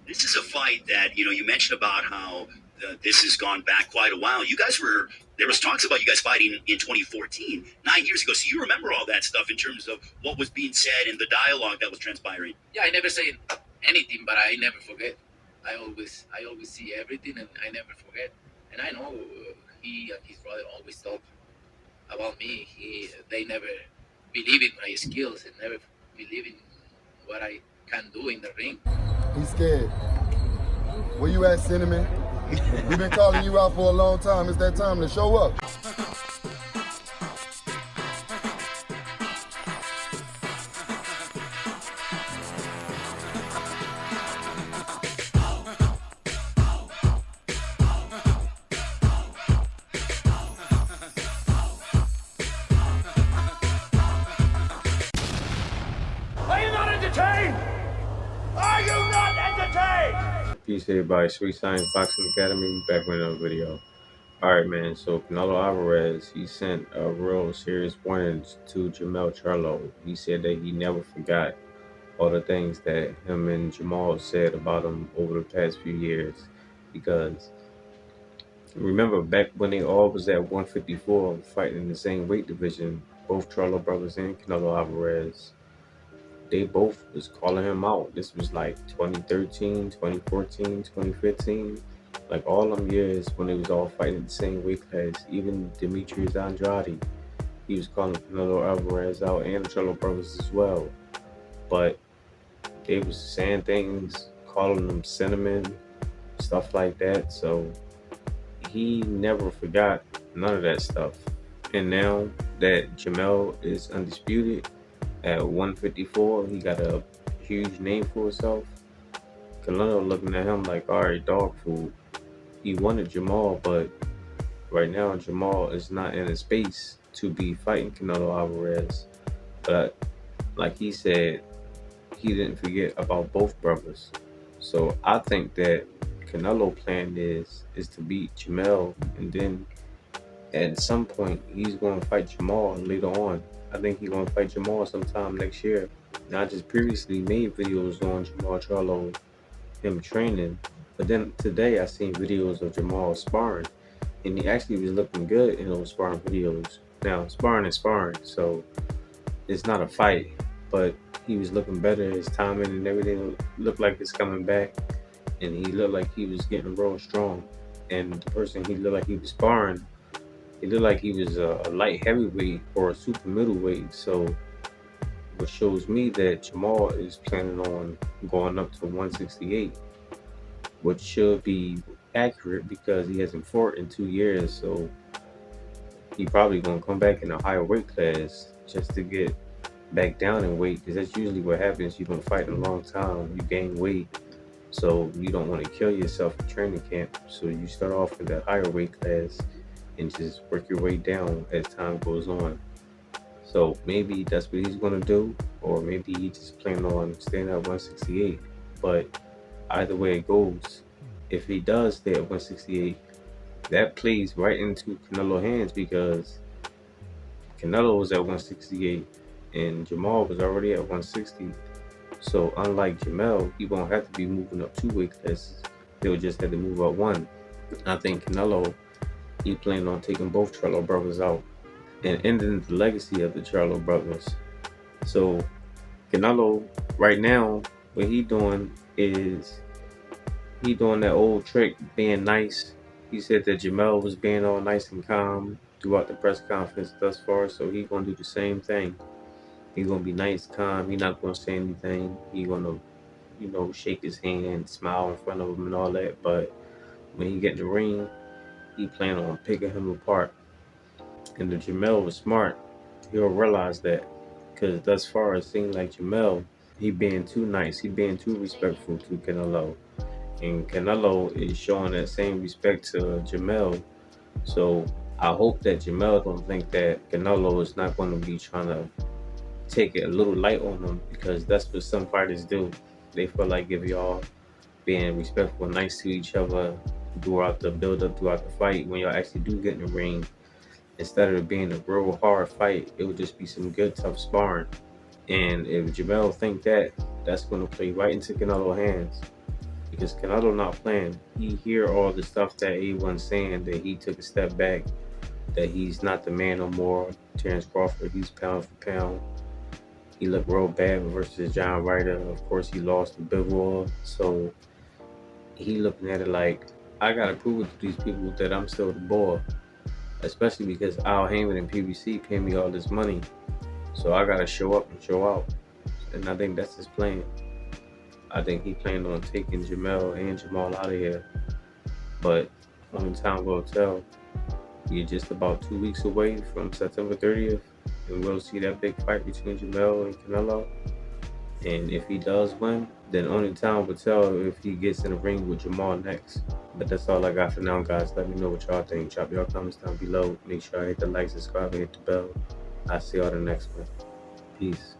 This is a fight that, you mentioned about how this has gone back quite a while. There was talks about you guys fighting in 2014, 9 years ago. So you remember all that stuff in terms of what was being said and the dialogue that was transpiring. Yeah, I never say anything, but I never forget. I always see everything, and I never forget. And I know he and his brother always talk about me. They never believe in my skills and never believe in what I can do in the ring. He's scared. Where you at, Cinnamon? We've been calling you out for a long time. It's that time to show up. Are you not entertained? Are you not entertained? Peace, everybody. Sweet Science Boxing Academy. We back with another video. Alright, man. So, Canelo Alvarez, he sent a real serious warning to Jermell Charlo. He said that he never forgot all the things that him and Jermall said about him over the past few years. Because, remember, back when they all was at 154 fighting in the same weight division, both Charlo brothers and Canelo Alvarez, they both was calling him out. This was like 2013, 2014, 2015. Like all them years when they was all fighting the same weight class. Even Demetrius Andrade, he was calling Canelo Alvarez out and the Charlo brothers as well. But they was saying things, calling them cinnamon, stuff like that. So he never forgot none of that stuff. And now that Jermell is undisputed at 154, he got a huge name for himself. Canelo looking at him like, all right, dog food. He wanted Jermall, but right now Jermall is not in a space to be fighting Canelo Alvarez. But like he said, he didn't forget about both brothers. So I think that Canelo plan is to beat Jermell, and then at some point he's going to fight Jermall later on. I think he's going to fight Jermall sometime next year. And I just previously made videos on Jermell Charlo, him training. But then today I seen videos of Jermall sparring. And he actually was looking good in those sparring videos. Now, sparring is sparring, so it's not a fight. But he was looking better. His timing and everything looked like it's coming back. And he looked like he was getting real strong. And the person he looked like he was sparring, he looked like he was a light heavyweight or a super middleweight. So, which shows me that Jermall is planning on going up to 168, which should be accurate because he hasn't fought in 2 years. So, he probably gonna come back in a higher weight class just to get back down in weight, because that's usually what happens. You don't fight in a long time, you gain weight. So you don't want to kill yourself in training camp. So you start off in that higher weight class and just work your way down as time goes on. So maybe that's what he's going to do, or maybe he just planning on staying at 168. But either way it goes, if he does stay at 168, that plays right into Canelo's hands, because Canelo was at 168 and Jermall was already at 160. So unlike Jermell, he won't have to be moving up 2 weight classes. He'll just have to move up 1. I think Canelo, he planned on taking both Charlo brothers out and ending the legacy of the Charlo brothers. So Canelo, right now, what he doing is he doing that old trick, being nice. He said that Jermell was being all nice and calm throughout the press conference thus far, so he's gonna do the same thing. He's gonna be nice, calm. He's not gonna say anything. He's gonna, shake his hand, smile in front of him and all that. But when he get in the ring, he plan on picking him apart. And if Jermell was smart, he'll realize that. Because thus far, it seems like Jermell, he being too nice. He being too respectful to Canelo. And Canelo is showing that same respect to Jermell. So I hope that Jermell don't think that Canelo is not going to be trying to take it a little light on them, because that's what some fighters do. They feel like if y'all being respectful and nice to each other throughout the build-up, throughout the fight, when y'all actually do get in the ring, instead of it being a real hard fight, it would just be some good tough sparring. And if Jermell think that, that's going to play right into Canelo's hands. because Canelo not playing. He hear all the stuff that A1 saying, that he took a step back, that he's not the man no more. Terrence Crawford, he's pound for pound. He looked real bad versus John Ryder. Of course, he lost the big war. So he looking at it like, I gotta prove it to these people that I'm still the boy. Especially because Al Heyman and PBC pay me all this money. So I gotta show up and show out. And I think that's his plan. I think he planned on taking Jermell and Jermall out of here. But only time will tell. We're just about 2 weeks away from September 30th. And we'll see that big fight between Jermell and Canelo. And if he does win, then only time will tell if he gets in the ring with Jermall next. But that's all I got for now, guys. Let me know what y'all think. Drop your comments down below. Make sure I hit the like, subscribe, and hit the bell. I'll see y'all the next one. Peace.